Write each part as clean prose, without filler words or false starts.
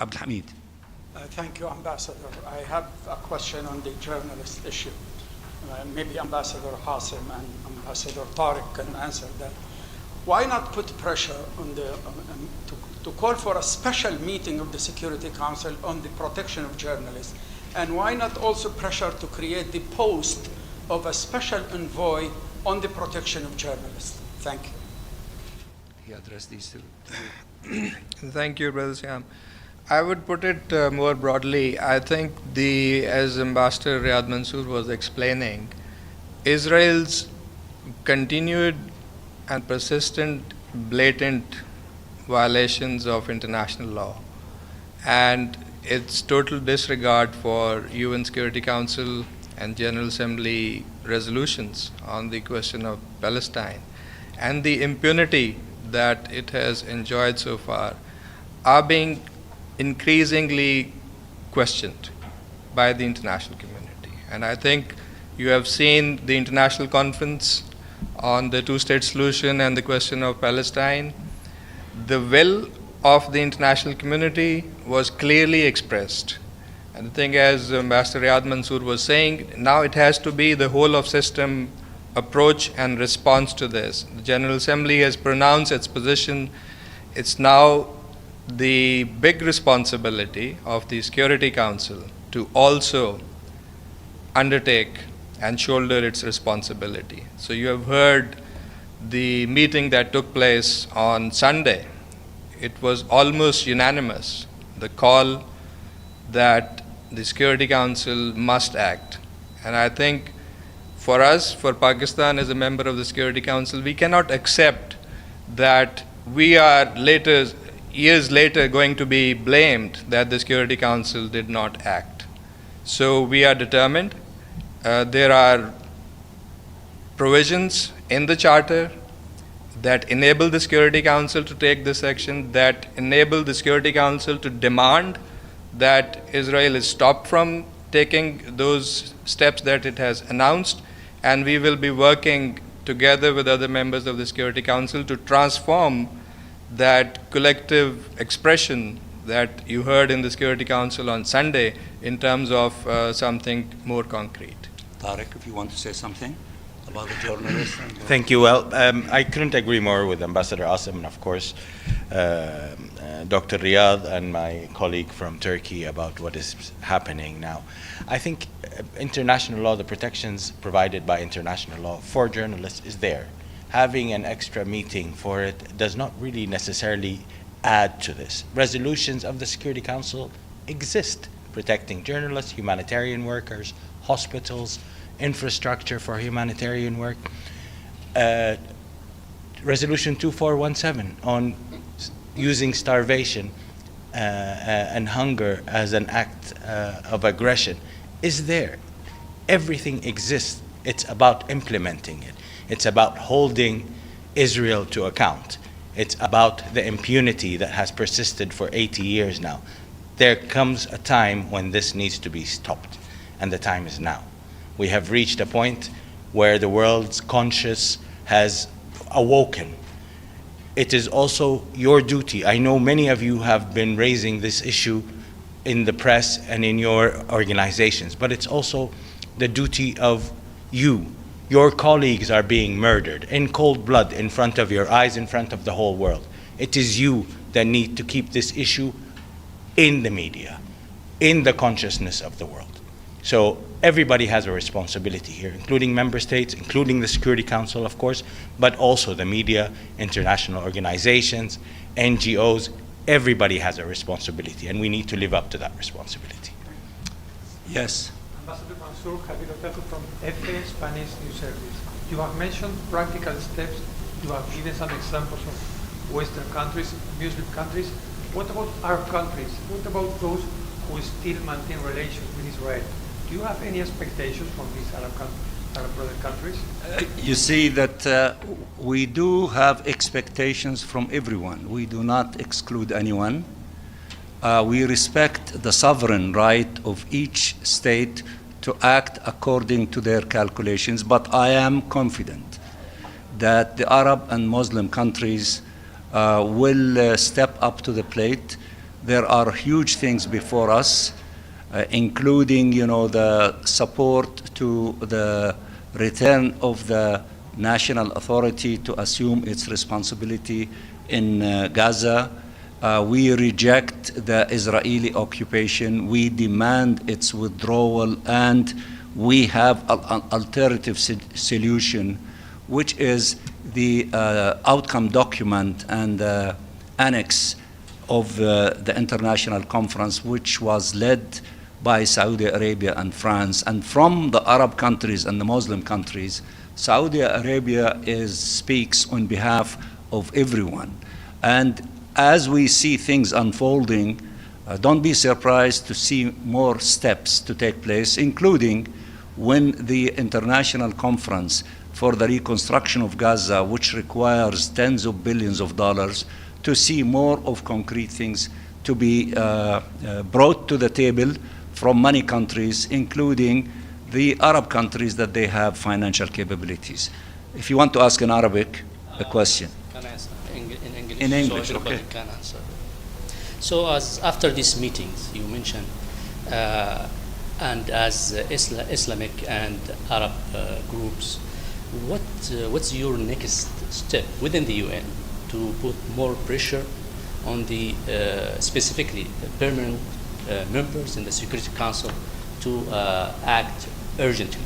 Abdulhamid. Thank you, Ambassador. I have a question on the journalist issue. Maybe Ambassador Hassim and Ambassador Tariq can answer that. Why not put pressure on to call for a special meeting of the Security Council on the protection of journalists? And why not also pressure to create the post of a special envoy on the protection of journalists? Thank you. He addressed these two. Thank you, Brother Siam. I would put it more broadly. I think as Ambassador Riyad Mansour was explaining, Israel's continued and persistent, blatant violations of international law and its total disregard for UN Security Council and General Assembly resolutions on the question of Palestine and the impunity that it has enjoyed so far are being increasingly questioned by the international community. And I think you have seen the international conference on the two-state solution and the question of Palestine. The will of the international community was clearly expressed. And I think, as Ambassador Riyad Mansour was saying, now it has to be the whole of system approach and response to this. The General Assembly has pronounced its position. It's now the big responsibility of the Security Council to also undertake and shoulder its responsibility. So you have heard the meeting that took place on Sunday. It was almost unanimous, the call that the Security Council must act. And I think for us, for Pakistan as a member of the Security Council, we cannot accept that we are years later going to be blamed that the Security Council did not act. So we are determined. There are provisions in the Charter that enable the Security Council to take this action, that enable the Security Council to demand that Israel is stopped from taking those steps that it has announced, and we will be working together with other members of the Security Council to transform that collective expression that you heard in the Security Council on Sunday in terms of something more concrete. Tariq, if you want to say something about the journalists. Thank you. Well, I couldn't agree more with Ambassador Asim and, of course, Dr. Riyad and my colleague from Turkey about what is happening now. I think international law, the protections provided by international law for journalists is there. Having an extra meeting for it does not really necessarily add to this. Resolutions of the Security Council exist, protecting journalists, humanitarian workers, hospitals, infrastructure for humanitarian work. Resolution 2417 on using starvation and hunger as an act of aggression is there. Everything exists. It's about implementing it. It's about holding Israel to account. It's about the impunity that has persisted for 80 years now. There comes a time when this needs to be stopped, and the time is now. We have reached a point where the world's conscience has awoken. It is also your duty. I know many of you have been raising this issue in the press and in your organizations, but it's also the duty of you. Your colleagues are being murdered in cold blood in front of your eyes, in front of the whole world. It is you that need to keep this issue in the media, in the consciousness of the world. So everybody has a responsibility here, including member states, including the Security Council, of course, but also the media, international organizations, NGOs. Everybody has a responsibility, and we need to live up to that responsibility. Yes. Ambassador Mansour, Javier Otaku from EFE Spanish News Service. You have mentioned practical steps. You have given some examples of Western countries, Muslim countries. What about Arab countries? What about those who still maintain relations with Israel? Do you have any expectations from these Arab brother countries? You see that we do have expectations from everyone. We do not exclude anyone. We respect the sovereign right of each state to act according to their calculations, but I am confident that the Arab and Muslim countries will step up to the plate there are huge things before us, including, the support to the return of the national authority to assume its responsibility in Gaza. We reject the Israeli occupation. We demand its withdrawal, and we have an alternative solution, which is the outcome document and annex of the international conference, which was led by Saudi Arabia and France. And from the Arab countries and the Muslim countries, Saudi Arabia speaks on behalf of everyone. And as we see things unfolding, don't be surprised to see more steps to take place, including when the international conference for the reconstruction of Gaza, which requires tens of billions of dollars, to see more of concrete things to be brought to the table from many countries, including the Arab countries that they have financial capabilities. If you want to ask in Arabic a question. Can I answer in English? In English, so everybody okay. can answer. So as after these meetings you mentioned, and as Islamic and Arab groups, what's your next step within the UN to put more pressure on the specifically permanent members in the Security Council to act urgently?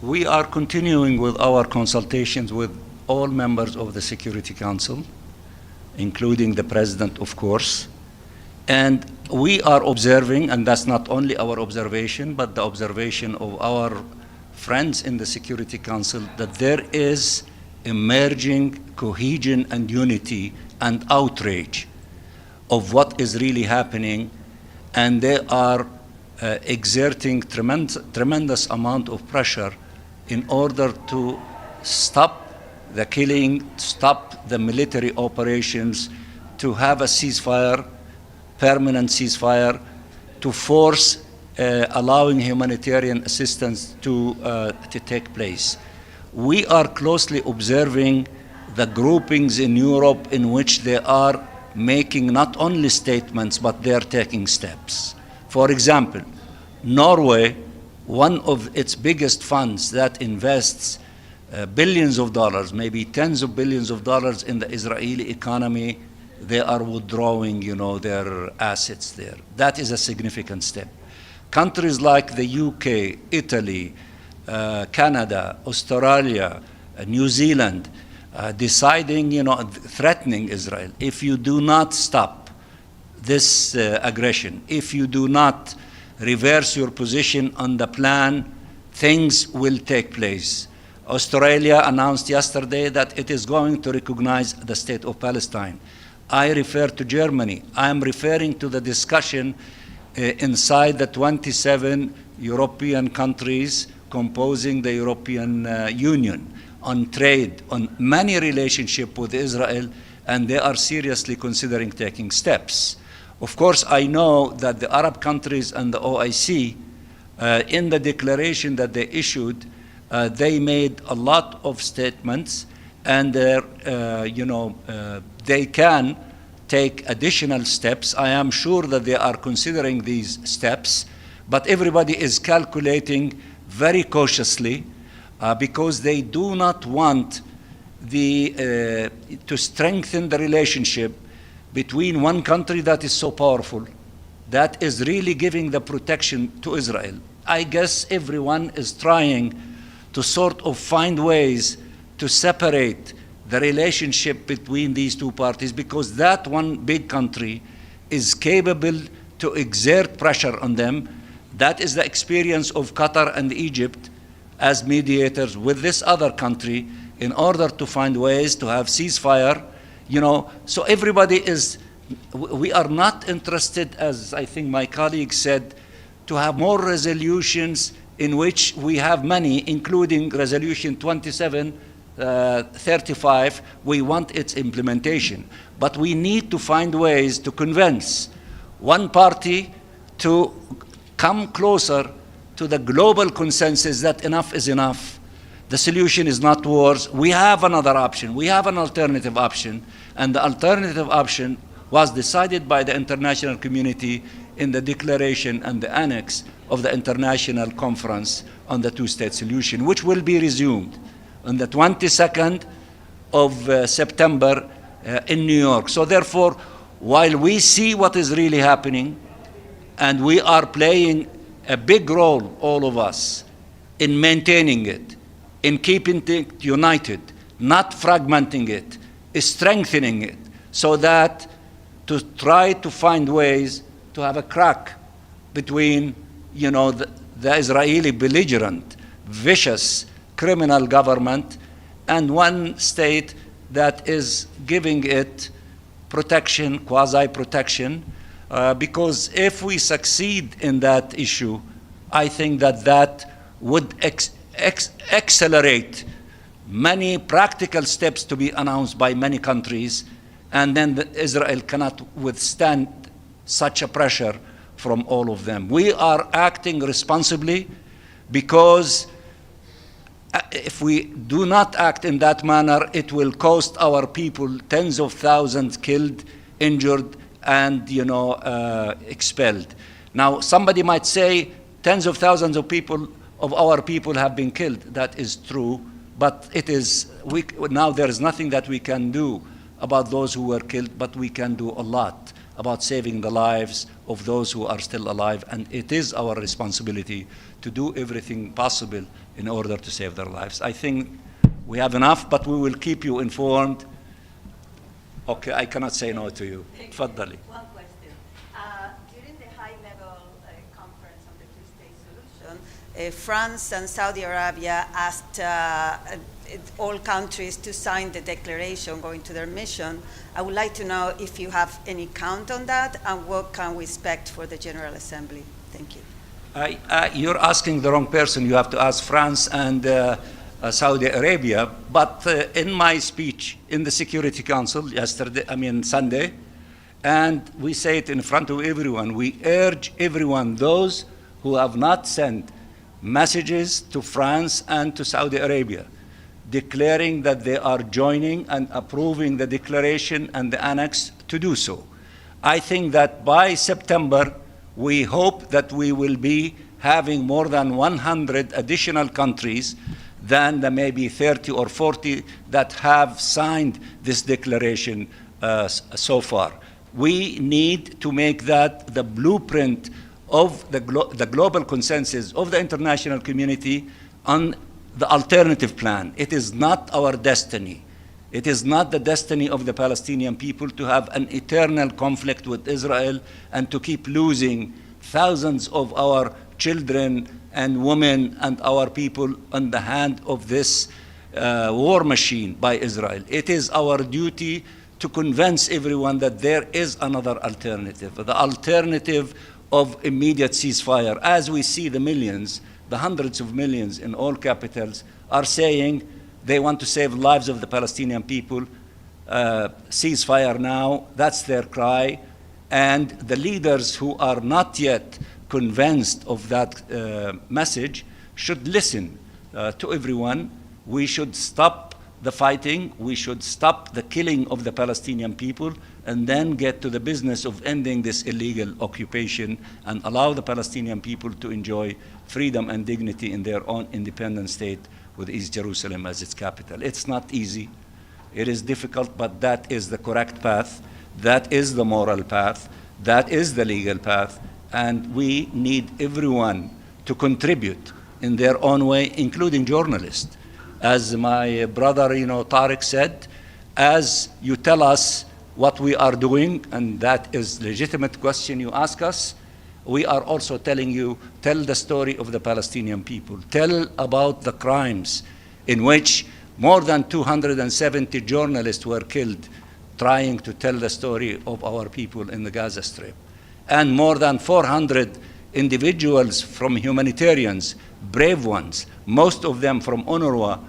We are continuing with our consultations with all members of the Security Council, including the President, of course. And we are observing, and that's not only our observation, but the observation of our friends in the Security Council, that there is emerging cohesion and unity and outrage of what is really happening, and they are exerting tremendous amount of pressure in order to stop the killing, stop the military operations, to have a ceasefire, permanent ceasefire, to force allowing humanitarian assistance to take place. We are closely observing the groupings in Europe in which they are making not only statements, but they are taking steps. For example, Norway, one of its biggest funds that invests billions of dollars, maybe tens of billions of dollars in the Israeli economy, they are withdrawing, their assets there. That is a significant step. Countries like the UK, Italy, Canada, Australia, New Zealand, deciding, threatening Israel. If you do not stop this aggression, if you do not reverse your position on the plan, things will take place. Australia announced yesterday that it is going to recognize the state of Palestine. I refer to Germany. I am referring to the discussion inside the 27 European countries composing the European Union on trade, on many relationship with Israel, and they are seriously considering taking steps. Of course, I know that the Arab countries and the OIC, in the declaration that they issued, they made a lot of statements, and they can take additional steps. I am sure that they are considering these steps, but everybody is calculating very cautiously because they do not want to strengthen the relationship between one country that is so powerful, that is really giving the protection to Israel. I guess everyone is trying to sort of find ways to separate the relationship between these two parties, because that one big country is capable to exert pressure on them. That is the experience of Qatar and Egypt as mediators with this other country in order to find ways to have ceasefire. So everybody we are not interested, as I think my colleague said, to have more resolutions in which we have many, including resolution 2735, we want its implementation. But we need to find ways to convince one party to come closer to the global consensus that enough is enough. The solution is not wars. We have another option. We have an alternative option. And the alternative option was decided by the international community in the declaration and the annex of the International Conference on the Two-State Solution, which will be resumed on the 22nd of September in New York. So therefore, while we see what is really happening, and we are playing a big role, all of us, in maintaining it, in keeping it united, not fragmenting it, strengthening it, so that to try to find ways to have a crack between, the Israeli belligerent, vicious, criminal government and one state that is giving it protection, quasi-protection, because if we succeed in that issue, I think that would accelerate many practical steps to be announced by many countries, and then Israel cannot withstand such a pressure from all of them. We are acting responsibly because if we do not act in that manner, it will cost our people tens of thousands killed, injured, and expelled. Now, somebody might say tens of thousands of our people have been killed. That is true, but now there is nothing that we can do about those who were killed, but we can do a lot about saving the lives of those who are still alive, and it is our responsibility to do everything possible in order to save their lives. I think we have enough, but we will keep you informed. Okay, I cannot say no to you. Tfaddali. One question. During the high-level conference on the two-state solution, France and Saudi Arabia asked all countries to sign the declaration going to their mission. I would like to know if you have any count on that and what can we expect for the General Assembly. Thank you. You're asking the wrong person. You have to ask France and Saudi Arabia. But in my speech in the Security Council Sunday, and we say it in front of everyone, we urge everyone, those who have not sent messages to France and to Saudi Arabia, declaring that they are joining and approving the declaration and the annex, to do so. I think that by September, we hope that we will be having more than 100 additional countries than the maybe 30 or 40 that have signed this declaration so far. We need to make that the blueprint of the global consensus of the international community on the alternative plan. It is not our destiny. It is not the destiny of the Palestinian people to have an eternal conflict with Israel and to keep losing thousands of our children and women and our people on the hand of this war machine by Israel. It is our duty to convince everyone that there is another alternative, the alternative of immediate ceasefire. As we see the millions, the hundreds of millions in all capitals are saying they want to save lives of the Palestinian people, ceasefire now, that's their cry. And the leaders who are not yet convinced of that message should listen to everyone. We should stop the fighting, we should stop the killing of the Palestinian people, and then get to the business of ending this illegal occupation and allow the Palestinian people to enjoy freedom and dignity in their own independent state with East Jerusalem as its capital. It's not easy, it is difficult, but that is the correct path, that is the moral path, that is the legal path, and we need everyone to contribute in their own way, including journalists. As my brother, Tariq said, as you tell us what we are doing, and that is legitimate question you ask us, we are also telling you, tell the story of the Palestinian people. Tell about the crimes in which more than 270 journalists were killed trying to tell the story of our people in the Gaza Strip. And more than 400 individuals from humanitarians, brave ones, most of them from UNRWA,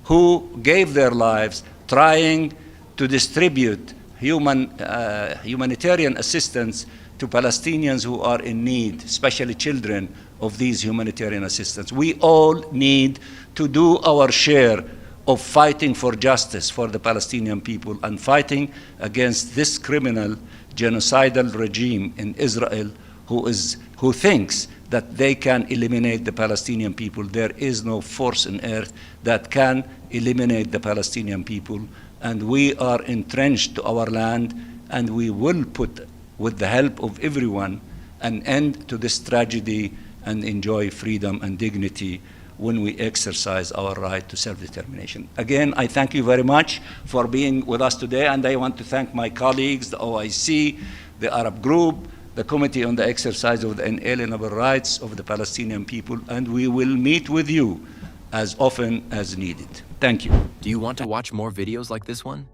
who gave their lives trying to distribute humanitarian assistance to Palestinians who are in need, especially children of these humanitarian assistance. We all need to do our share of fighting for justice for the Palestinian people and fighting against this criminal genocidal regime in Israel who thinks that they can eliminate the Palestinian people. There is no force on earth that can eliminate the Palestinian people, and we are entrenched to our land, and we will put, with the help of everyone, an end to this tragedy and enjoy freedom and dignity when we exercise our right to self-determination. Again, I thank you very much for being with us today, and I want to thank my colleagues, the OIC, the Arab Group, the Committee on the Exercise of the Inalienable Rights of the Palestinian people, and we will meet with you as often as needed. Thank you. Do you want to watch more videos like this one?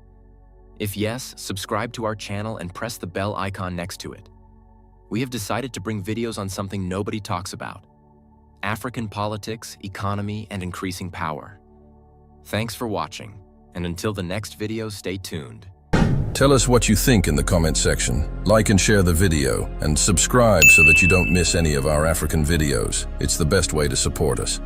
If yes, subscribe to our channel and press the bell icon next to it. We have decided to bring videos on something nobody talks about: African politics, economy, and increasing power. Thanks for watching, and until the next video, stay tuned. Tell us what you think in the comment section. Like and share the video, and subscribe so that you don't miss any of our African videos. It's the best way to support us.